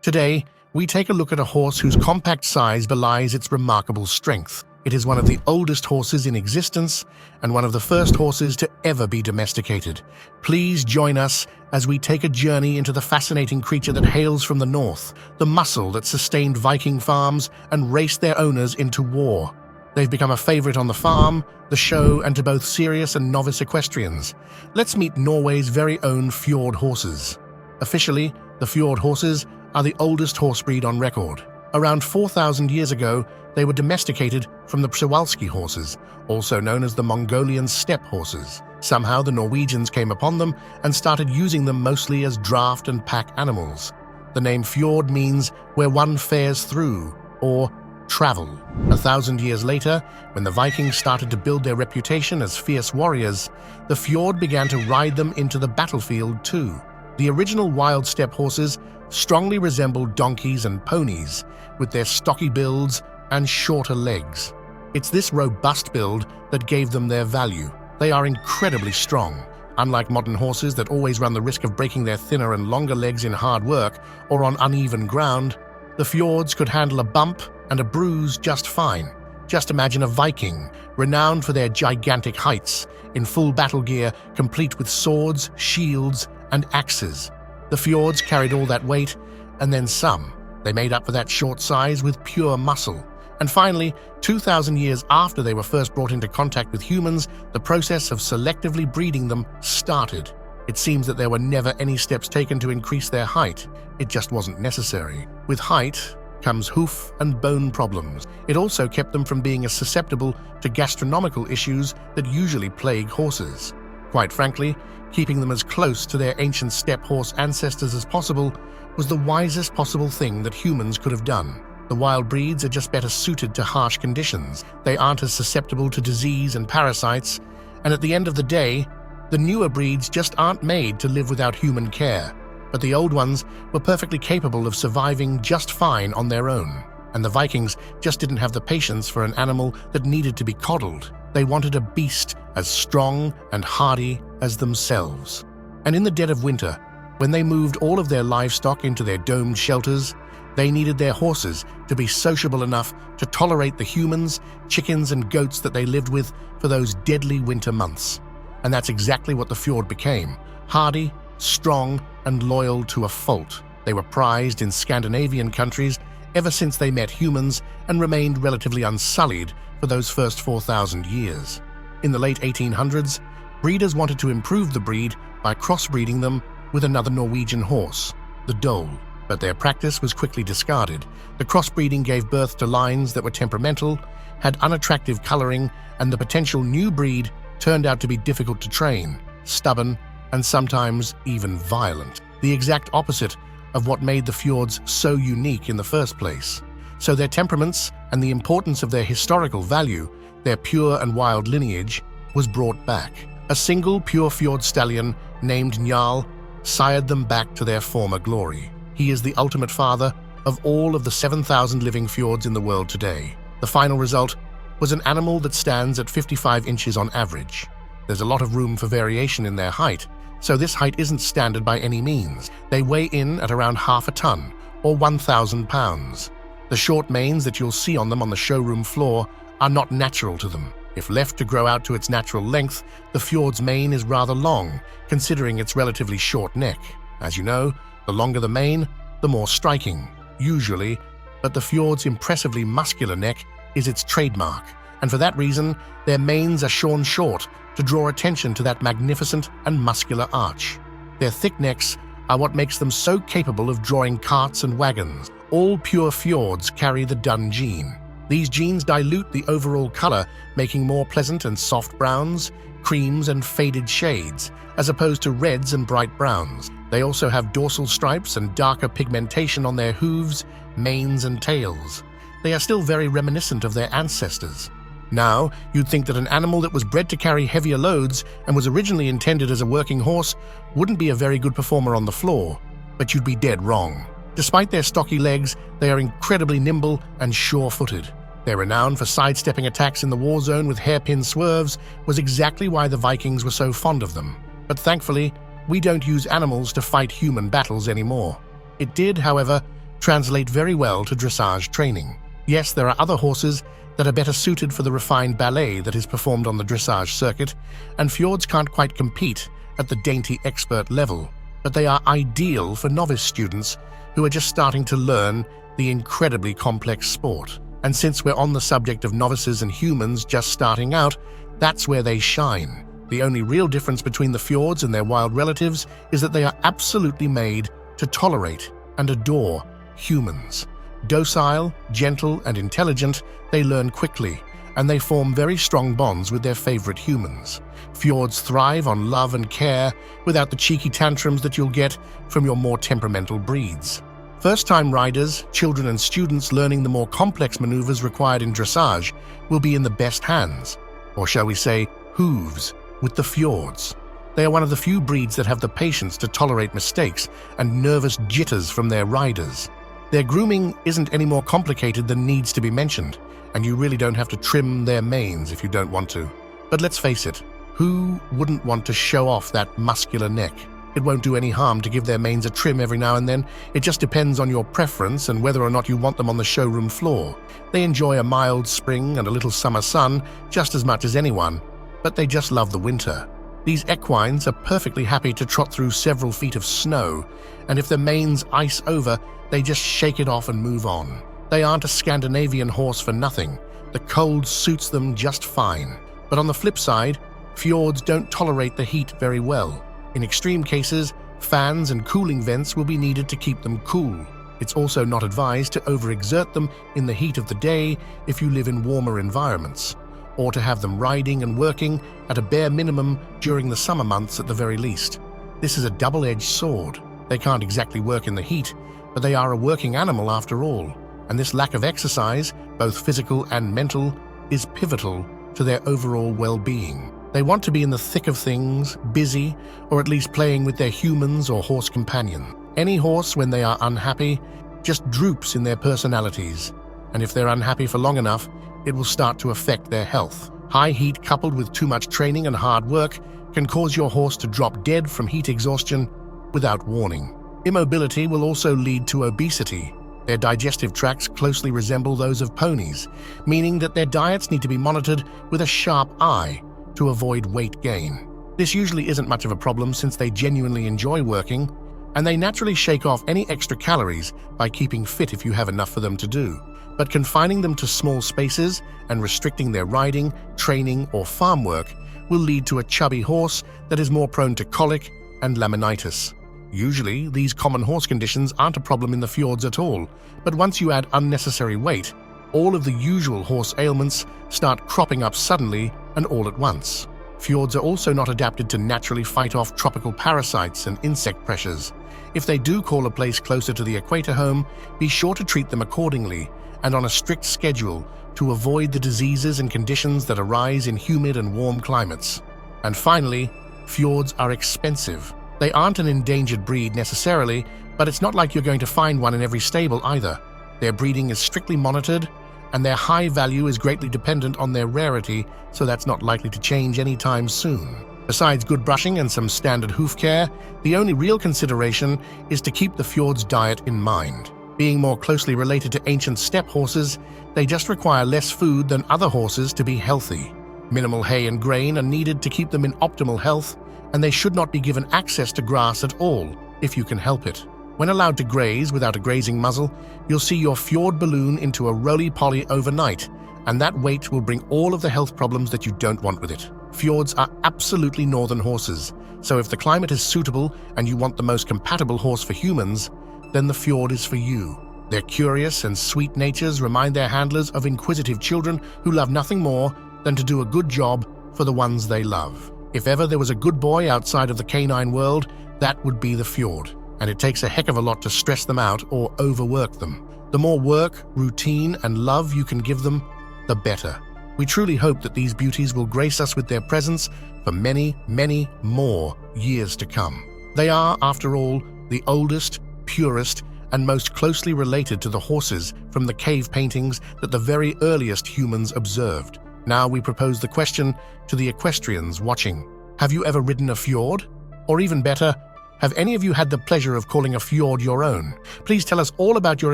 Today, we take a look at a horse whose compact size belies its remarkable strength. It is one of the oldest horses in existence and one of the first horses to ever be domesticated. Please join us as we take a journey into the fascinating creature that hails from the north, the muscle that sustained Viking farms and raced their owners into war. They've become a favorite on the farm, the show, and to both serious and novice equestrians. Let's meet Norway's very own Fjord Horses. Officially, the Fjord Horses are the oldest horse breed on record. Around 4,000 years ago, they were domesticated from the Przewalski horses, also known as the Mongolian steppe horses. Somehow the Norwegians came upon them and started using them mostly as draft and pack animals. The name fjord means where one fares through, or travel. 1,000 years later, when the Vikings started to build their reputation as fierce warriors, the fjord began to ride them into the battlefield too. The original wild steppe horses strongly resembled donkeys and ponies, with their stocky builds and shorter legs. It's this robust build that gave them their value. They are incredibly strong. Unlike modern horses that always run the risk of breaking their thinner and longer legs in hard work or on uneven ground, the fjords could handle a bump and a bruise just fine. Just imagine a Viking, renowned for their gigantic heights, in full battle gear, complete with swords, shields, and axes. The fjords carried all that weight, and then some. They made up for that short size with pure muscle. And finally, 2,000 years after they were first brought into contact with humans, the process of selectively breeding them started. It seems that there were never any steps taken to increase their height. It just wasn't necessary. With height comes hoof and bone problems. It also kept them from being as susceptible to gastronomical issues that usually plague horses. Quite frankly, keeping them as close to their ancient steppe horse ancestors as possible was the wisest possible thing that humans could have done. The wild breeds are just better suited to harsh conditions. They aren't as susceptible to disease and parasites, and at the end of the day, the newer breeds just aren't made to live without human care. But the old ones were perfectly capable of surviving just fine on their own. And the Vikings just didn't have the patience for an animal that needed to be coddled. They wanted a beast as strong and hardy as themselves. And in the dead of winter, when they moved all of their livestock into their domed shelters, they needed their horses to be sociable enough to tolerate the humans, chickens, and goats that they lived with for those deadly winter months. And that's exactly what the fjord became: hardy, strong, and loyal to a fault. They were prized in Scandinavian countries ever since they met humans and remained relatively unsullied for those first 4,000 years. In the late 1800s, breeders wanted to improve the breed by crossbreeding them with another Norwegian horse, the Dole. But their practice was quickly discarded. The crossbreeding gave birth to lines that were temperamental, had unattractive coloring, and the potential new breed turned out to be difficult to train, stubborn, and sometimes even violent. The exact opposite of what made the fjords so unique in the first place. So their temperaments and the importance of their historical value, their pure and wild lineage, was brought back. A single pure fjord stallion named Njal sired them back to their former glory. He is the ultimate father of all of the 7,000 living fjords in the world today. The final result was an animal that stands at 55 inches on average. There's a lot of room for variation in their height, so this height isn't standard by any means. They weigh in at around half a ton, or 1,000 pounds. The short manes that you'll see on them on the showroom floor are not natural to them. If left to grow out to its natural length, the fjord's mane is rather long, considering its relatively short neck. As you know, the longer the mane, the more striking, usually, but the fjord's impressively muscular neck is its trademark, and for that reason, their manes are shorn short to draw attention to that magnificent and muscular arch. Their thick necks are what makes them so capable of drawing carts and wagons. All pure fjords carry the dun gene. These genes dilute the overall color, making more pleasant and soft browns, creams, and faded shades, as opposed to reds and bright browns. They also have dorsal stripes and darker pigmentation on their hooves, manes, and tails. They are still very reminiscent of their ancestors. Now, you'd think that an animal that was bred to carry heavier loads and was originally intended as a working horse wouldn't be a very good performer on the floor, but you'd be dead wrong. Despite their stocky legs, they are incredibly nimble and sure-footed. Their renown for sidestepping attacks in the war zone with hairpin swerves was exactly why the Vikings were so fond of them. But thankfully, we don't use animals to fight human battles anymore. It did, however, translate very well to dressage training. Yes, there are other horses that are better suited for the refined ballet that is performed on the dressage circuit, and fjords can't quite compete at the dainty expert level, but they are ideal for novice students who are just starting to learn the incredibly complex sport. And since we're on the subject of novices and humans just starting out, that's where they shine. The only real difference between the fjords and their wild relatives is that they are absolutely made to tolerate and adore humans. Docile, gentle, and intelligent, they learn quickly, and they form very strong bonds with their favorite humans. Fjords thrive on love and care without the cheeky tantrums that you'll get from your more temperamental breeds. First-time riders, children, and students learning the more complex maneuvers required in dressage will be in the best hands, or shall we say, hooves, with the fjords. They are one of the few breeds that have the patience to tolerate mistakes and nervous jitters from their riders. Their grooming isn't any more complicated than needs to be mentioned, and you really don't have to trim their manes if you don't want to. But let's face it, who wouldn't want to show off that muscular neck? It won't do any harm to give their manes a trim every now and then. It just depends on your preference and whether or not you want them on the showroom floor. They enjoy a mild spring and a little summer sun just as much as anyone, but they just love the winter. These equines are perfectly happy to trot through several feet of snow, and if their manes ice over, they just shake it off and move on. They aren't a Scandinavian horse for nothing. The cold suits them just fine. But on the flip side, fjords don't tolerate the heat very well. In extreme cases, fans and cooling vents will be needed to keep them cool. It's also not advised to overexert them in the heat of the day if you live in warmer environments, or to have them riding and working at a bare minimum during the summer months at the very least. This is a double-edged sword. They can't exactly work in the heat, but they are a working animal after all, and this lack of exercise, both physical and mental, is pivotal to their overall well-being. They want to be in the thick of things, busy, or at least playing with their humans or horse companion. Any horse, when they are unhappy, just droops in their personalities, and if they're unhappy for long enough, it will start to affect their health. High heat coupled with too much training and hard work can cause your horse to drop dead from heat exhaustion without warning. Immobility will also lead to obesity. Their digestive tracts closely resemble those of ponies, meaning that their diets need to be monitored with a sharp eye to avoid weight gain. This usually isn't much of a problem since they genuinely enjoy working, and they naturally shake off any extra calories by keeping fit if you have enough for them to do. But confining them to small spaces and restricting their riding, training, or farm work will lead to a chubby horse that is more prone to colic and laminitis. Usually, these common horse conditions aren't a problem in the fjords at all, but once you add unnecessary weight, all of the usual horse ailments start cropping up suddenly and all at once. Fjords are also not adapted to naturally fight off tropical parasites and insect pressures. If they do call a place closer to the equator home, be sure to treat them accordingly and on a strict schedule to avoid the diseases and conditions that arise in humid and warm climates. And finally, fjords are expensive. They aren't an endangered breed necessarily, but it's not like you're going to find one in every stable either. Their breeding is strictly monitored, and their high value is greatly dependent on their rarity, so that's not likely to change anytime soon. Besides good brushing and some standard hoof care, the only real consideration is to keep the fjord's diet in mind. Being more closely related to ancient steppe horses, they just require less food than other horses to be healthy. Minimal hay and grain are needed to keep them in optimal health, and they should not be given access to grass at all, if you can help it. When allowed to graze without a grazing muzzle, you'll see your fjord balloon into a roly-poly overnight, and that weight will bring all of the health problems that you don't want with it. Fjords are absolutely northern horses, so if the climate is suitable and you want the most compatible horse for humans, then the fjord is for you. Their curious and sweet natures remind their handlers of inquisitive children who love nothing more than to do a good job for the ones they love. If ever there was a good boy outside of the canine world, that would be the fjord, and it takes a heck of a lot to stress them out or overwork them. The more work, routine, and love you can give them, the better. We truly hope that these beauties will grace us with their presence for many, many more years to come. They are, after all, the oldest, purest, and most closely related to the horses from the cave paintings that the very earliest humans observed. Now we propose the question to the equestrians watching. Have you ever ridden a fjord? Or even better, Have any of you had the pleasure of calling a fjord your own? Please tell us all about your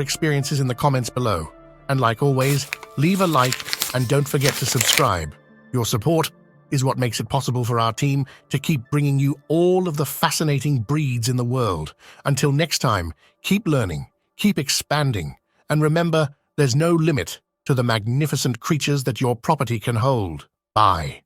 experiences in the comments below. And like always, leave a like and don't forget to subscribe. Your support is what makes it possible for our team to keep bringing you all of the fascinating breeds in the world. Until next time, keep learning, keep expanding, and remember, there's no limit to the magnificent creatures that your property can hold. Bye.